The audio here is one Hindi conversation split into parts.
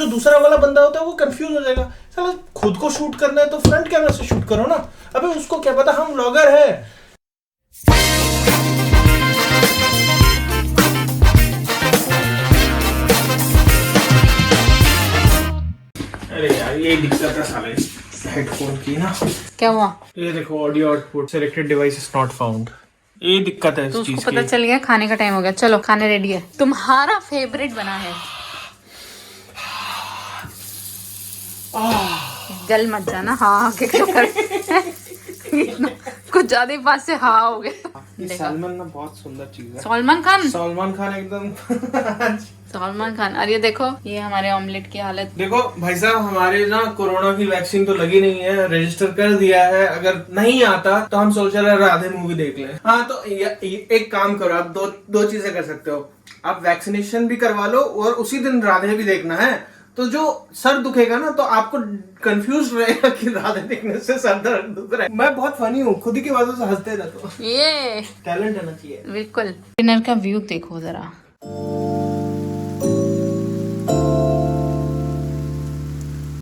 जो दूसरा वाला बंदा होता है वो कंफ्यूज हो जाएगा, साला खुद को शूट करना है तो फ्रंट कैमरा से शूट करो ना। अबे उसको क्या पता हम व्लॉगर है। अरे यार ये दिक्कत है साले हेडफोन की ना। क्या हुआ? ये देखो audio output selected device is not found. ये दिक्कत है इस तो चीज उसको की। पता चल गया खाने का टाइम हो गया। चलो खाने रेडी है। तुम्हारा फेवरेट बना है। जल मत जाना। हाँ के कर कुछ ज्यादा ही पास से हाँ हो गया। सलमान ना बहुत सुंदर चीज है। सलमान खान एकदम सलमान खान। और ये देखो ये हमारे ऑमलेट की हालत। देखो भाई साहब, हमारे ना कोरोना की वैक्सीन तो लगी नहीं है, रजिस्टर कर दिया है। अगर नहीं आता तो हम सोच रहे राधे मूवी देख लें। हाँ तो एक काम करो, आप दो चीजें कर सकते हो। आप वैक्सीनेशन भी करवा लो और उसी दिन राधे भी देखना है। तो जो सर दुखेगा ना तो आपको कंफ्यूज रहेगा कि राधे देखने से सर दर्द दुख रहा है। मैं बहुत फनी हूँ, खुद ही की बातों से हंसते रहता हूँ। ये टैलेंट आना चाहिए। बिल्कुल। डिनर का व्यू देखो जरा।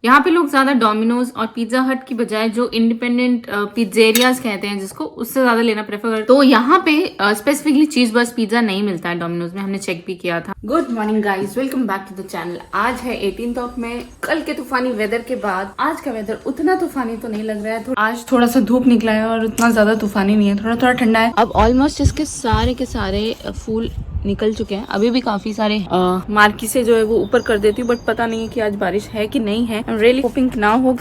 यहाँ पे लोग ज्यादा डोमिनोज और पिज्जा हट की बजाय जो इंडिपेंडेंट पिज्जेरियाज कहते हैं जिसको, उससे ज्यादा लेना प्रेफर करते। तो यहाँ पे स्पेसिफिकली चीज बस पिज्जा नहीं मिलता है डोमिनोज में, हमने चेक भी किया था। Good morning guys, welcome back to the channel. आज है 18 में। कल के तूफानी वेदर के बाद आज का वेदर उतना तूफानी तो नहीं लग रहा है। आज थोड़ा सा धूप निकला है और उतना ज्यादा तूफानी नहीं है, थोड़ा थोड़ा ठंडा है। अब ऑलमोस्ट इसके सारे फूल निकल चुके हैं। अभी भी काफी सारे मार्की से जो है वो ऊपर कर देती हूँ, बट पता नहीं है कि आज बारिश है कि नहीं है। आई एम रियली होपिंग ना हो।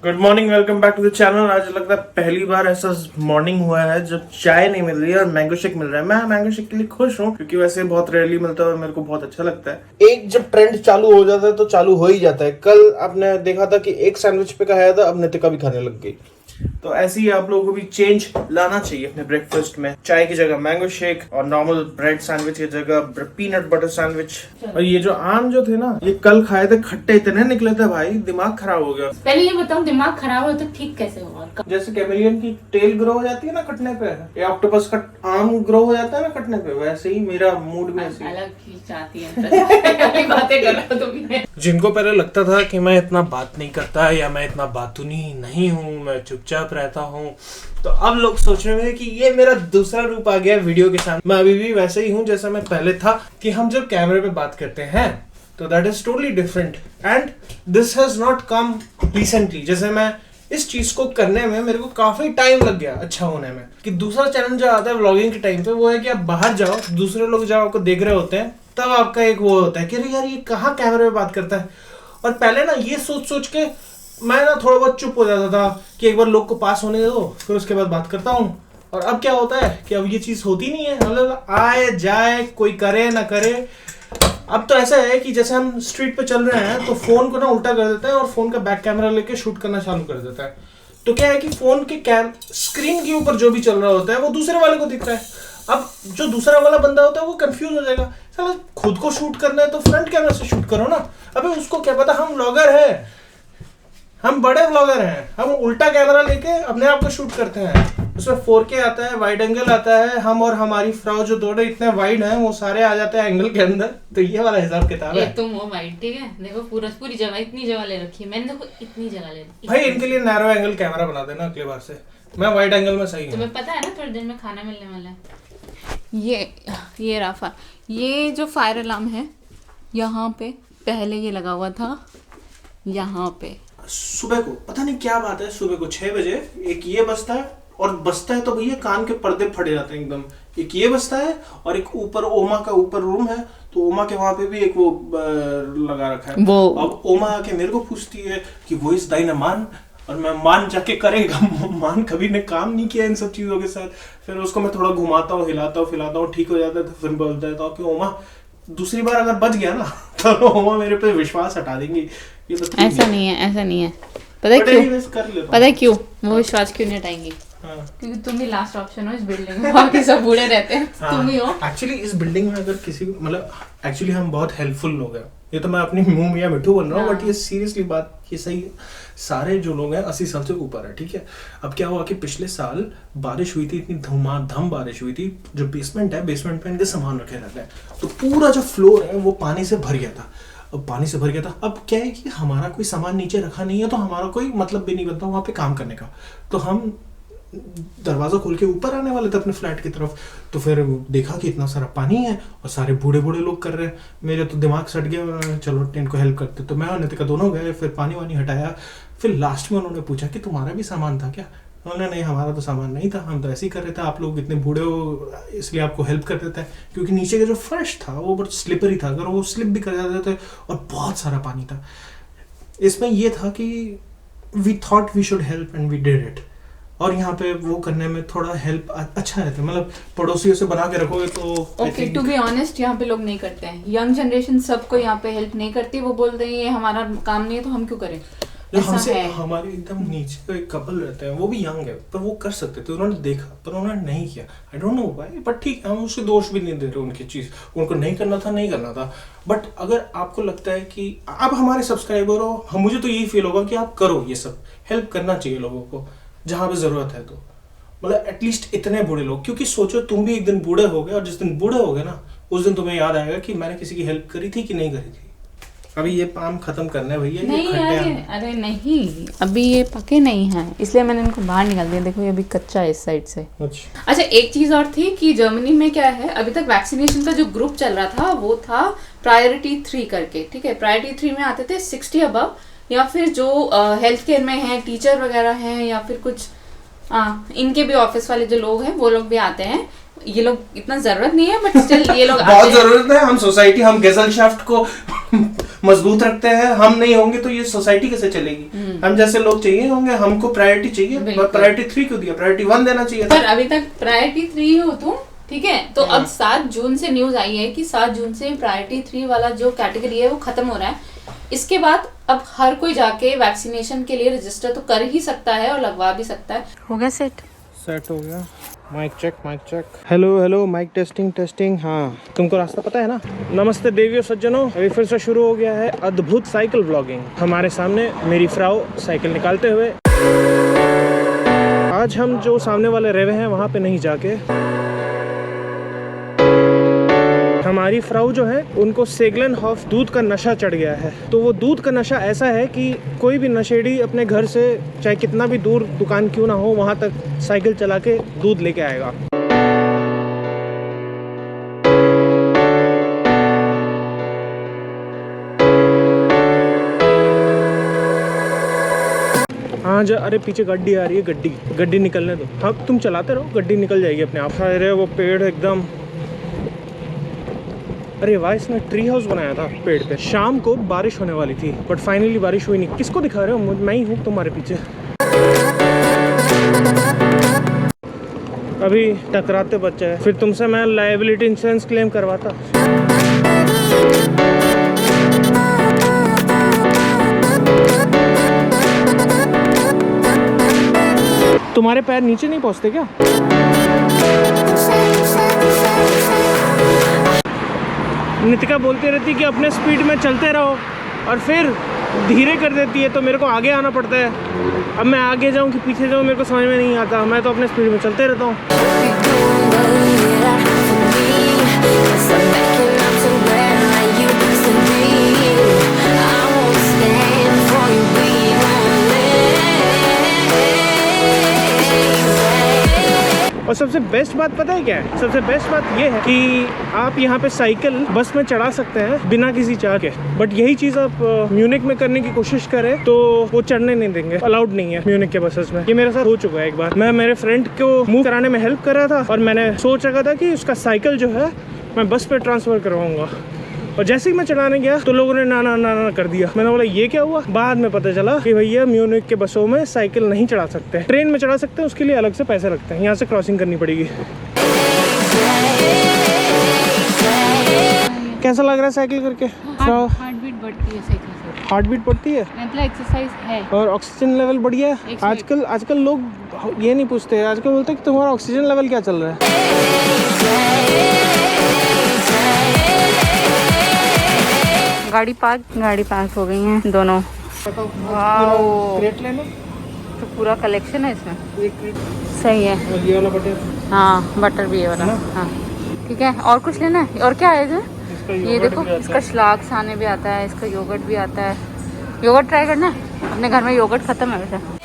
Good morning, welcome back to the channel. आज लगता है पहली बार ऐसा मॉर्निंग हुआ है जब चाय नहीं मिल रही है और मैंगो शेक मिल रहा है। मैं मैंगो शेक के लिए खुश हूँ क्योंकि वैसे बहुत रेयरली मिलता है और मेरे को बहुत अच्छा लगता है। एक जब ट्रेंड चालू हो जाता है तो चालू हो ही जाता है। कल आपने देखा था कि एक सैंडविच पे खाया था, अब नितिका भी खाने लग गई। तो ऐसे ही आप लोगों को भी चेंज लाना चाहिए अपने ब्रेकफास्ट में। चाय की जगह मैंगो शेक और नॉर्मल ब्रेड सैंडविच की जगह पीनट बटर सैंडविच। और ये जो आम जो थे ना, ये कल खाए थे, खट्टे इतने निकले थे भाई, दिमाग खराब हो गया। पहले ये बताओ, दिमाग खराब हो तो ठीक कैसे हुआ? जैसे कैमेलियन की टेल ग्रो हो जाती है ना कटने पे, या ऑक्टोपस का आर्म ग्रो हो जाता है ना कटने पे, वैसे ही मेरा मूड में ऐसे अलग फील आती है। बातें कर रहे हो तुम। जिनको पहले लगता था कि मैं इतना बात नहीं करता या मैं इतना बातूनी नहीं हूँ, मैं चुपचाप रहता हूँ, तो अब लोग सोच रहे हैं कि ये मेरा दूसरा रूप आ गया वीडियो के सामने। मैं अभी भी वैसे ही हूँ जैसा मैं पहले था, कि हम जब कैमरे पे बात करते हैं तो that is totally different and this has not come recently. जैसे मैं इस चीज को करने में मेरे को काफी टाइम लग गया अच्छा होने में। कि दूसरा चैलेंज जो आता है व्लॉगिंग के टाइम पे वो है कि आप बाहर जाओ, दूसरे लोग जब आपको देख रहे होते हैं तब आपका एक वो होता है कि अरे यार ये कहाँ कैमरे में बात करता है। और पहले ना ये सोच के मैं ना थोड़ा बहुत चुप हो जाता था कि एक बार लोग को पास होने दो फिर उसके बाद बात करता हूँ। और अब क्या होता है कि अब ये चीज होती नहीं है, मतलब आए जाए कोई करे ना करे। अब तो ऐसा है कि जैसे हम स्ट्रीट पे चल रहे हैं तो फोन को ना उल्टा कर देता है और फोन का बैक कैमरा लेके शूट करना चालू कर देता है। तो क्या है कि फोन के स्क्रीन के ऊपर जो भी चल रहा होता है वो दूसरे वाले को दिख रहा है। अब जो दूसरा वाला बंदा होता है वो कंफ्यूज हो जाएगा, साला खुद को शूट करना है तो फ्रंट कैमरा से शूट करो ना। अबे उसको क्या पता हम व्लॉगर है, हम बड़े व्लॉगर हैं। हम उल्टा कैमरा लेके अपने आप को शूट करते हैं। उसमें 4K आता है, वाइड एंगल आता है, हम और हमारी फ्राउ जो दोनों इतने वाइड हैं वो सारे आ जाते हैं एंगल के अंदर। तो ये वाला हिसाब किताब है। तुम वो वाइड, ठीक है? देखो पूरी जगह, इतनी जगह ले रखी है मैंने। देखो इतनी जगह ले रखी भाई इनके लिए नैरो एंगल कैमरा बना देना अगली बार से। मैं वाइड एंगल में सही हूँ। तुम्हें पता है ना थोड़ी देर में खाना मिलने वाला है। ये राफा, ये जो फायर अलार्म है यहाँ पे पहले ये लगा हुआ था यहाँ पे। सुबह को पता नहीं क्या बात है, सुबह को 6 बजे एक ये बजता है और बजता है तो भैया कान के पर्दे फट जाते हैं एकदम। एक ये बजता है और एक ऊपर ओमा का ऊपर रूम है तो ओमा के वहां पे भी एक वो लगा रखा है। अब ओमा आके मेरे को पूछती है कि वो इस दाई न मान, और मैं मान जाके करेगा। मान कभी ने काम नहीं किया इन सब चीजों के साथ। फिर उसको मैं थोड़ा घुमाता हूँ, हिलाता हूँ, फिलाता हूँ, ठीक हो जाता है तो फिर बोलता है तो कि ओमा दूसरी बार अगर बच गया ना तो ओमा मेरे पे विश्वास हटा देंगी। ये तो ऐसा नहीं है। पता है क्यों वो विश्वास क्यों नहीं हटाएंगी? क्योंकि तुम ही लास्ट ऑप्शन हो इस बिल्डिंग में, बाकी सब बूढ़े रहते हैं। तुम ही हो एक्चुअली इस बिल्डिंग में अगर किसी मतलब एक्चुअली हम बहुत हेल्पफुल लोग हैं। ये तो मैं अपनी मुंह मियां मिठू बन रहा हूँ, हाँ। बट ये सीरियसली बात ये सही है। सारे जो लोग हैं 80 साल से ऊपर है, ठीक है। अब क्या हुआ कि पिछले साल बारिश हुई थी, इतनी धमाधम बारिश हुई थी, जो बेसमेंट है, बेसमेंट में इनके सामान रखे रहते हैं, तो पूरा जो फ्लोर है वो पानी से भर गया था। अब पानी से भर गया था, अब क्या है कि हमारा कोई सामान नीचे रखा नहीं है, तो हमारा कोई मतलब भी नहीं बनता वहाँ पे काम करने का। तो हम दरवाजा खोल के ऊपर आने वाले थे अपने फ्लैट की तरफ, तो फिर देखा कि इतना सारा पानी है और सारे बूढ़े बूढ़े लोग कर रहे हैं। मेरे तो दिमाग सट गया, चलो इनको हेल्प करते। तो मैं और नितिका दोनों गए, फिर पानी वानी हटाया। फिर लास्ट में उन्होंने पूछा कि तुम्हारा भी सामान था क्या? उन्होंने नहीं, हमारा तो सामान नहीं था, हम तो ऐसे ही कर रहे थे, आप लोग इतने बूढ़े हो इसलिए आपको हेल्प कर देते हैं। क्योंकि नीचे का जो फर्श था वो बहुत स्लिपरी था, अगर वो स्लिप भी कर जाते थे, और बहुत सारा पानी था। इसमें ये था कि we thought we should help and we did it. और यहाँ पे वो करने में थोड़ा हेल्प अच्छा रहता है, मतलब पड़ोसियों से बना के रखोगे तो। ओके, टू बी ऑनेस्ट यहाँ पे लोग नहीं करते हैं, यंग जनरेशन सबको यहाँ पे हेल्प नहीं करती। वो बोलते हैं ये हमारा काम नहीं है तो हम क्यों करें। जो ऐसा हमसे है। हमारे एकदम नीचे एक कपल रहते हैं, वो भी यंग है, पर वो कर सकते थे, उन्होंने देखा पर उन्होंने नहीं किया। I don't know why, but ठीक है, हम उसके दोष भी नहीं दे रहे उनकी चीज़, उनको नहीं करना था, नहीं करना था। बट अगर आपको लगता है कि आप हमारे सब्सक्राइबर हो, हम मुझे तो यही फील होगा कि आप करो ये सब, हेल्प करना चाहिए लोगों को जहाँ पे ज़रूरत है। तो मतलब एटलीस्ट इतने बूढ़े लोग, क्योंकि सोचो तुम भी एक दिन बूढ़े हो गए, और जिस दिन बूढ़े हो गए ना, उस दिन तुम्हें याद आएगा कि मैंने किसी की हेल्प करी थी कि नहीं करी थी। अभी ये पाम खत्म करना है भैया, नहीं अरे नहीं, अभी ये पके नहीं हैं, इसलिए मैंने इनको बाहर निकाल दिया। देखो ये अभी कच्चा है इस साइड से। अच्छा, एक चीज और थी कि जर्मनी में क्या है, अभी तक वैक्सीनेशन का जो ग्रुप चल रहा था वो था प्रायोरिटी 3 करके, ठीक है। प्रायोरिटी 3 में आते थे 60 अबव, या फिर जो हेल्थ केयर में है, टीचर वगैरह हैं, या फिर कुछ इनके भी ऑफिस वाले जो लोग हैं वो लोग भी आते हैं। ये लोग इतना जरूरत नहीं है, बट स्टिल ये लोग बहुत जरूरत है। हम सोसाइटी, हम गेजलशाफ्ट को मजबूत रखते हैं, हम नहीं होंगे तो ये सोसाइटी कैसे चलेगी। हम जैसे लोग चाहिए होंगे, हमको प्रायोरिटी चाहिए। प्रायोरिटी 3 क्यों दिया, प्रायोरिटी 1 देना चाहिए। पर अभी तक प्रायोरिटी 3 हो तुम, ठीक है। तो अब 7 जून से न्यूज आई है कि 7 जून से प्रायोरिटी 3 वाला जो कैटेगरी है वो खत्म हो रहा है। इसके बाद अब हर कोई जाके वैक्सीनेशन के लिए रजिस्टर तो कर ही सकता है और लगवा भी सकता है। हो गया सेट हो गया। Mic check. Hello mic testing. हाँ, तुमको रास्ता पता है ना। नमस्ते देवियों सज्जनों, अभी फिर से शुरू हो गया है अद्भुत साइकिल व्लॉगिंग। हमारे सामने मेरी फ्राउ साइकिल निकालते हुए। आज हम जो सामने वाले रेवे हैं वहाँ पे नहीं जाके, हमारी फ्राउ जो है उनको सेगलन हॉफ दूध का नशा चढ़ गया है। तो वो दूध का नशा ऐसा है कि कोई भी नशेड़ी अपने घर से चाहे कितना भी दूर दुकान क्यों ना हो, वहाँ तक साइकिल चला के दूध लेके आएगा। हाँ जा, अरे पीछे गड्डी आ रही है, गड्डी निकलने दो। हाँ तुम चलाते रहो, गड्डी निकल जाएगी अपने आप। अरे वो पेड़ एकदम, अरे वाह, इसने ट्री हाउस बनाया था पेड़ पे। शाम को बारिश होने वाली थी, बट फाइनली बारिश हुई नहीं। किसको दिखा रहे हो? मैं ही हूँ तुम्हारे पीछे। अभी टकराते बच्चे हैं, फिर तुमसे मैं लायबिलिटी इंश्योरेंस क्लेम करवाता। तुम्हारे पैर नीचे नहीं पहुँचते क्या? नितिका बोलती रहती कि अपने स्पीड में चलते रहो, और फिर धीरे कर देती है, तो मेरे को आगे आना पड़ता है। अब मैं आगे जाऊं कि पीछे जाऊं मेरे को समझ में नहीं आता, मैं तो अपने स्पीड में चलते रहता हूँ। और सबसे बेस्ट बात पता है क्या है? सबसे बेस्ट बात ये है कि आप यहाँ पे साइकिल बस में चढ़ा सकते हैं बिना किसी चार्ज के, बट यही चीज़ आप म्यूनिक में करने की कोशिश करें तो वो चढ़ने नहीं देंगे, अलाउड नहीं है म्यूनिक के बसेस में। ये मेरे साथ हो चुका है एक बार। मैं मेरे फ्रेंड को मूव कराने में हेल्प कर रहा था, और मैंने सोच रखा था कि उसका साइकिल जो है मैं बस पे ट्रांसफ़र करवाऊँगा, और जैसे ही मैं चलाने गया तो लोगों ने ना कर दिया। मैंने बोला ये क्या हुआ? बाद में पता चला कि भैया म्यूनिक के बसों में साइकिल नहीं चढ़ा सकते, ट्रेन में चढ़ा सकते हैं, उसके लिए अलग से पैसे लगते हैं, यहाँ से क्रॉसिंग करनी पड़ेगी। कैसा लग रहा है साइकिल करके? हार्ट बीट बढ़ती है साइकिल से। हार्ट बीट बढ़ती है, मतलब एक्सरसाइज है। और ऑक्सीजन लेवल बढ़िया है। आजकल लोग ये नहीं पूछते, आजकल बोलते कि तुम्हारा ऑक्सीजन लेवल क्या चल रहा है। गाड़ी पार्क हो गई हैं दोनों। वाओ, क्रेट लेना तो पूरा कलेक्शन है इसमें। एक क्रेट सही है। और ये वाला बटर। हाँ बटर भी है वाला। हाँ ठीक है, और कुछ लेना है? और क्या है इसमें? ये देखो, इसका श्लाघ खाने भी आता है, इसका योगर्ट भी आता है। योगर्ट ट्राई करना है? अपने घर में योगर्ट खत्म है वैसे।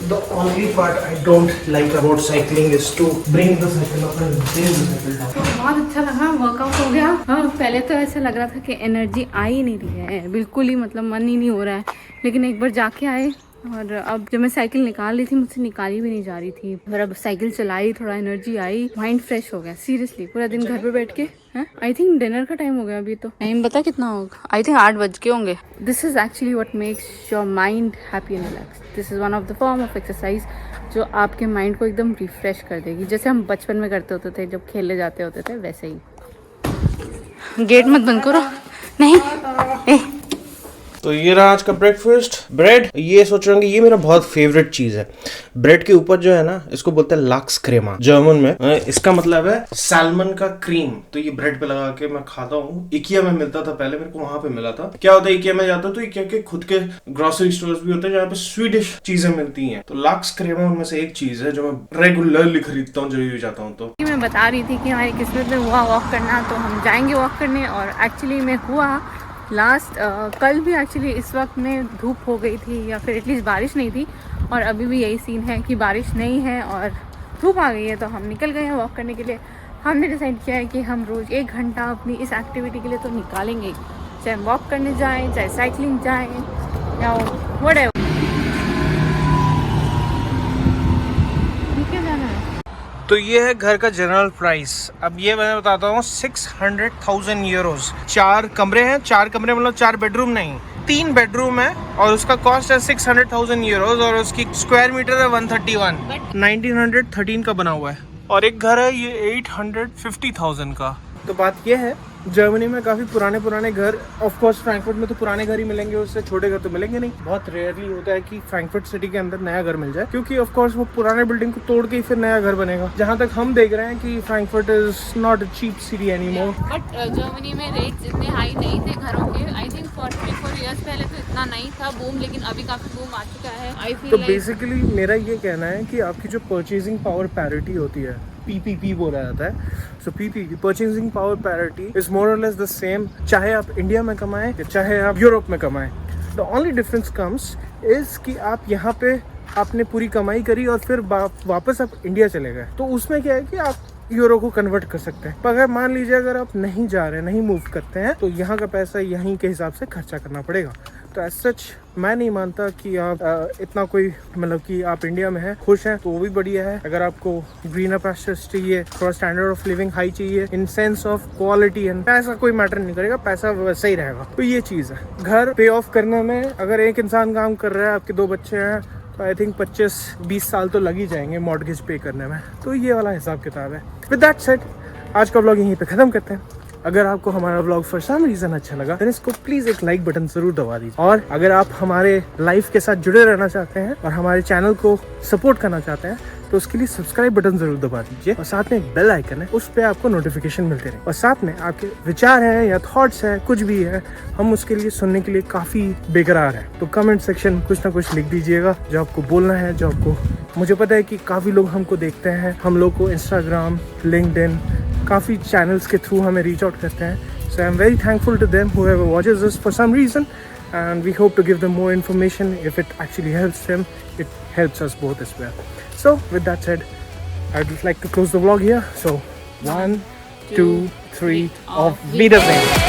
The only part I don't like about cycling is to bring the cycle up and bring the cycle down. बहुत अच्छा लगा, वर्कआउट हो गया। हाँ, पहले तो ऐसा लग रहा था कि एनर्जी आ ही नहीं रही है, बिल्कुल ही मतलब मन ही नहीं हो रहा है। लेकिन एक बार जाके आए और अब जब मैं साइकिल निकाल रही थी, मुझसे निकाली भी नहीं जा रही थी, और अब साइकिल चलाई, थोड़ा एनर्जी आई, माइंड फ्रेश हो गया। सीरियसली पूरा दिन घर पे बैठ के, आई थिंक डिनर का टाइम हो गया अभी। तो टाइम बता कितना होगा? आई थिंक 8 बज के होंगे। This is actually what makes your mind happy and relax. This is one of the form of exercise जो आपके माइंड को एकदम रिफ्रेश कर देगी, जैसे हम बचपन में करते होते थे जब खेलने जाते होते थे, वैसे ही। गेट मत बंद करो। नहीं तो ये रहा आज का ब्रेकफास्ट। ब्रेड, ये सोच रहे होंगे ये मेरा बहुत फेवरेट चीज है। ब्रेड के ऊपर जो है ना, इसको बोलते हैं लाक्स क्रेमा जर्मन में। इसका मतलब है सैल्मन का क्रीम। तो ये ब्रेड पे लगा के मैं खाता हूँ। इकिया में मिलता था पहले, मेरे को वहां पे मिला था। क्या होता है, इकिया में जाता हूँ तो इकिया के खुद के ग्रोसरी स्टोर्स भी होते हैं जहाँ पे स्वीडिश चीजें मिलती हैं। तो लाक्स क्रेमा उनमें से एक चीज है जो मैं रेगुलरली खरीदता हूँ जब भी जाता हूँ। तो मैं बता रही थी कि हमारी किस्मत में हुआ वॉक करना, तो हम जाएंगे वॉक करने। और एक्चुअली में हुआ लास्ट कल भी एक्चुअली इस वक्त में धूप हो गई थी, या फिर एटलीस्ट बारिश नहीं थी। और अभी भी यही सीन है कि बारिश नहीं है और धूप आ गई है। तो हम निकल गए हैं वॉक करने के लिए। हमने डिसाइड किया है कि हम रोज़ 1 घंटा अपनी इस एक्टिविटी के लिए तो निकालेंगे, चाहे वॉक करने जाएं, चाहे साइकिलिंग जाएं, या व्हाटएवर। क्या जाना है? तो ये है घर का जनरल प्राइस। अब ये मैं बताता हूँ, 600,000 यूरोज। 4 कमरे हैं, 4 कमरे मतलब 4 बेडरूम नहीं, 3 बेडरूम है, और उसका कॉस्ट है 600,000 यूरोज, और उसकी स्क्वायर मीटर है 131। 1913 का बना हुआ है। और एक घर है ये 850,000 का। तो बात ये है, जर्मनी में काफी पुराने घर, ऑफ कोर्स फ्रैंकफर्ट में तो पुराने घर ही मिलेंगे, उससे छोटे घर तो मिलेंगे नहीं। बहुत रेयरली होता है कि फ्रैंकफर्ट सिटी के अंदर नया घर मिल जाए, क्योंकि ऑफ कोर्स वो पुराने बिल्डिंग को तोड़ के ही फिर नया घर बनेगा। जहाँ तक हम देख रहे हैं कि Frankfurt is not a cheap city anymore. But Germany में रेट्स इतने हाई नहीं थे घरों के। आई थिंक 4 इयर्स पहले तो इतना नहीं था बूम, लेकिन अभी काफी बूम आ चुका है। आई फील तो बेसिकली मेरा ये कहना है कि आपकी जो परचेजिंग पावर पैरिटी होती है, PPP बोला जाता है, सो PPP purchasing power parity is more और लेस द सेम, चाहे आप इंडिया में कमाएं या चाहे आप यूरोप में कमाएं। The only difference comes is कि आप यहाँ पे आपने पूरी कमाई करी और फिर वापस आप इंडिया चले गए, तो उसमें क्या है कि आप यूरो को कन्वर्ट कर सकते हैं। पर अगर मान लीजिए अगर आप नहीं जा रहे, नहीं मूव करते हैं, तो यहाँ का पैसा यहीं के हिसाब से खर्चा करना पड़ेगा। तो एज सच मैं नहीं मानता कि आप इतना कोई मतलब कि आप इंडिया में हैं, खुश हैं, तो वो भी बढ़िया है। अगर आपको ग्रीनर पैस्चर्स चाहिए, थोड़ा स्टैंडर्ड ऑफ लिविंग हाई चाहिए in sense of quality and पैसा कोई मैटर नहीं करेगा, पैसा वैसा ही रहेगा। तो ये चीज़ है। घर पे ऑफ करने में अगर एक इंसान काम कर रहा है, आपके 2 बच्चे हैं, तो आई थिंक 25-20 साल तो लग ही जाएंगे मॉर्गेज पे करने में। तो ये वाला हिसाब किताब है। विद दैट सेड, आज का व्लॉग यहीं पे ख़त्म करते हैं। अगर आपको हमारा व्लॉग फॉर सम रीजन अच्छा लगा, तो इसको प्लीज एक लाइक बटन जरूर दबा दीजिए। और अगर आप हमारे लाइफ के साथ जुड़े रहना चाहते हैं और हमारे चैनल को सपोर्ट करना चाहते हैं, तो उसके लिए सब्सक्राइब बटन जरूर दबा दीजिए, और साथ में एक बेल आइकन है, उस पर आपको नोटिफिकेशन मिलते रहे। और साथ में आपके विचार हैं या थॉट्स हैं, कुछ भी है, हम उसके लिए सुनने के लिए काफी बेकरार है। तो कमेंट सेक्शन कुछ ना कुछ लिख दीजिएगा जो आपको बोलना है, जो आपको। मुझे पता है कि काफी लोग हमको देखते हैं, हम लोग को इंस्टाग्राम, लिंक्डइन, काफ़ी चैनल्स के थ्रू हमें रीच आउट करते हैं। So I am very thankful to them whoever watches this for some reason, and we hope to give them more information. If it actually helps them, it helps us both as well. So with that said, I'd like to close the vlog here. So 1, 2, 3 auf Wiedersehen.